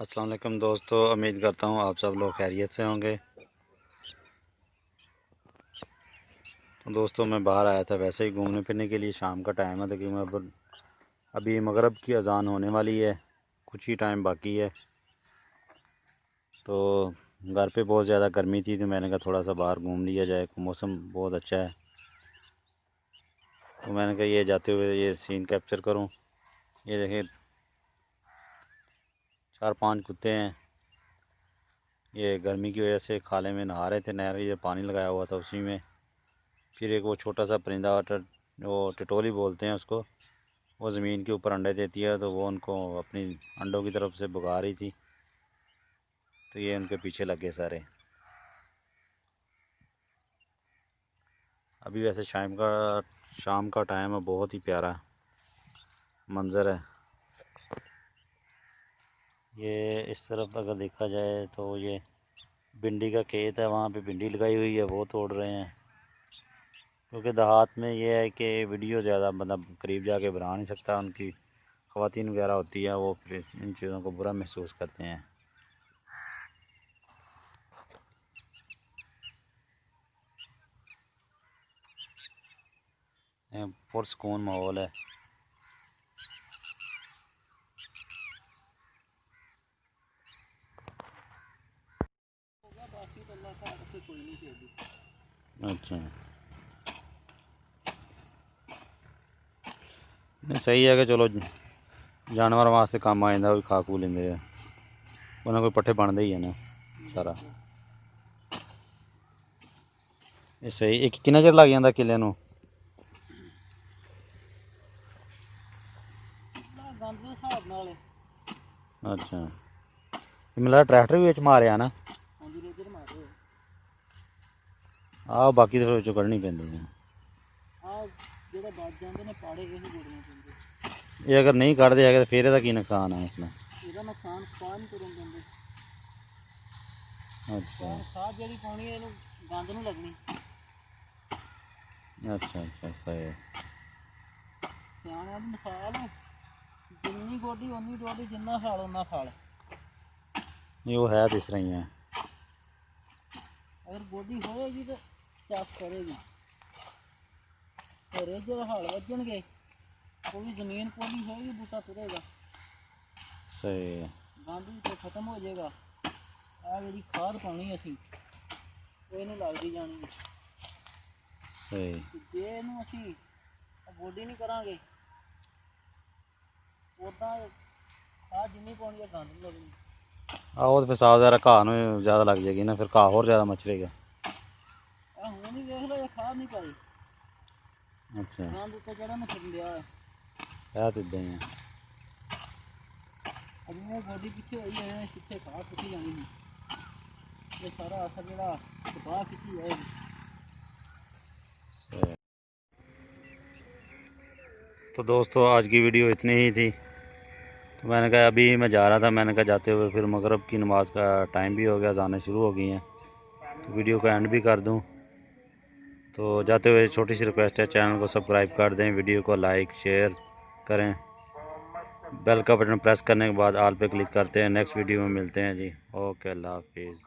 अस्सलाम वालेकुम दोस्तों, उम्मीद करता हूँ आप सब लोग खैरियत से होंगे। तो दोस्तों मैं बाहर आया था वैसे ही घूमने फिरने के लिए। शाम का टाइम है तकरीबन अभी मगरिब की अजान होने वाली है, कुछ ही टाइम बाकी है। तो घर पे बहुत ज़्यादा गर्मी थी तो मैंने कहा थोड़ा सा बाहर घूम लिया जाए, मौसम बहुत अच्छा है। तो मैंने कहा ये जाते हुए ये सीन कैप्चर करूँ। ये देखें 4-5 कुत्ते हैं, ये गर्मी की वजह से खाले में नहा रहे थे। नहर ये पानी लगाया हुआ था उसी में। फिर एक वो छोटा सा परिंदा वो टिटोली बोलते हैं उसको, वो ज़मीन के ऊपर अंडे देती है, तो वो उनको अपनी अंडों की तरफ से भगा रही थी, तो ये उनके पीछे लग गए सारे। अभी वैसे शाम का टाइम है, बहुत ही प्यारा मंज़र है। ये इस तरफ अगर देखा जाए तो ये भिंडी का खेत है, वहाँ पे भिंडी लगाई हुई है, वो तोड़ रहे हैं। क्योंकि देहात में ये है कि वीडियो ज़्यादा मतलब करीब जाके बना नहीं सकता, उनकी ख़वातीन वगैरह होती है, वो फिर इन चीज़ों को बुरा महसूस करते हैं। पुरसकून माहौल है। अच्छा, नहीं सही है कि चलो जानवर वास्ते काम आ जाता, खा खू लेंगे, उन्हें कोई पट्ठे बनते ही है ना सारा। ये सही। एक कितना चिर लग जाता किले नूं? अच्छा, मतलब ट्रैक्टर भी विच मारिया ना? ਆਹ ਬਾਕੀ ਦੇ ਵਿੱਚੋਂ ਕੱਢਣੀ ਪੈਂਦੀ ਹੈ। ਇਹ ਅਗਰ ਨਹੀਂ ਕੱਢਦੇ ਹੈਗੇ ਤਾਂ ਫਿਰ ਇਹਦਾ ਕੀ ਨੁਕਸਾਨ ਹੈ ਇਸਦਾ? ਇਹਦਾ ਨੁਕਸਾਨ ਖਾਦ ਨਹੀਂ ਤੁਰਨ ਦਿੰਦੇ। ਅੱਛਾ, ਖਾਦ ਜਿਹੜੀ ਪਾਉਣੀ ਹੈ ਇਹਨੂੰ ਗੰਦ ਨੂੰ ਲੱਗਣੀ। ਅੱਛਾ ਅੱਛਾ, ਸਹੀ। ਸਿਆਣਿਆਂ ਦੀ ਮਿਸਾਲ ਜਿੰਨੀ ਗੋਡੀ ਓਨੀ ਗੋਡੀ, ਜਿੰਨਾ ਖਾਲ ਓਨਾ ਖਾਲ। ਨਹੀਂ ਉਹ ਹੈ ਤਾਂ ਇਸ ਤਰ੍ਹਾਂ ਹੀ ਹੈ। अगर गोडी होएगी तो चाप करेगी, और जो हल वजनगे पूरी जमीन पोली होएगी, बूटा तुरेगा। सही है। गंद भी खत्म हो जाएगा। आ जी खाद पानी असी इनू लगती जानी है। सही। जे इनू असी गोडी नहीं करांगे उदा खाद जिन्नी पानी है गंद नहीं लगनी। ਆਹੋ ਤੇ ਫਿਰ ਸਾਫ ज़रा घाह ਨੂੰ ਜ਼ਿਆਦਾ ਲੱਗ ਜਾਏਗੀ ਨਾ, ਫਿਰ ਘਾਹ ਹੋਰ ਜ਼ਿਆਦਾ ਮਚਰੇਗਾ। ਹੁਣ ਹੀ ਵੇਖ ਲਓ ਇਹ ਖਾਦ ਨਹੀਂ ਪਾਈ। ਅੱਛਾ, ਗੰਦ ਉੱਤੇ ਚੜਾ ਨਾ ਫਿਰ ਲਿਆ ਹੈ ਤਾਂ ਇਦਾਂ ਹੀ ਹੈ। ਅਜੇ ਗੋਡੀ ਪਿੱਛੇ ਹੋਈ ਹੈ, ਪਿੱਛੇ ਖਾਦ ਪੁੱਟੀ ਜਾਣੀ ਸੀ, ये सारा असर जरा तबाह की जाएगी। तो दोस्तों आज की वीडियो इतनी ही थी। तो मैंने कहा अभी मैं जा रहा था, मैंने कहा जाते हुए फिर मगरिब की नमाज का टाइम भी हो गया, जाने शुरू हो गई हैं, तो वीडियो को एंड भी कर दूं। तो जाते हुए छोटी सी रिक्वेस्ट है, चैनल को सब्सक्राइब कर दें, वीडियो को लाइक शेयर करें, बेल का बटन प्रेस करने के बाद ऑल पे क्लिक करते हैं। नेक्स्ट वीडियो में मिलते हैं जी। ओके, अल्लाह हाफिज़।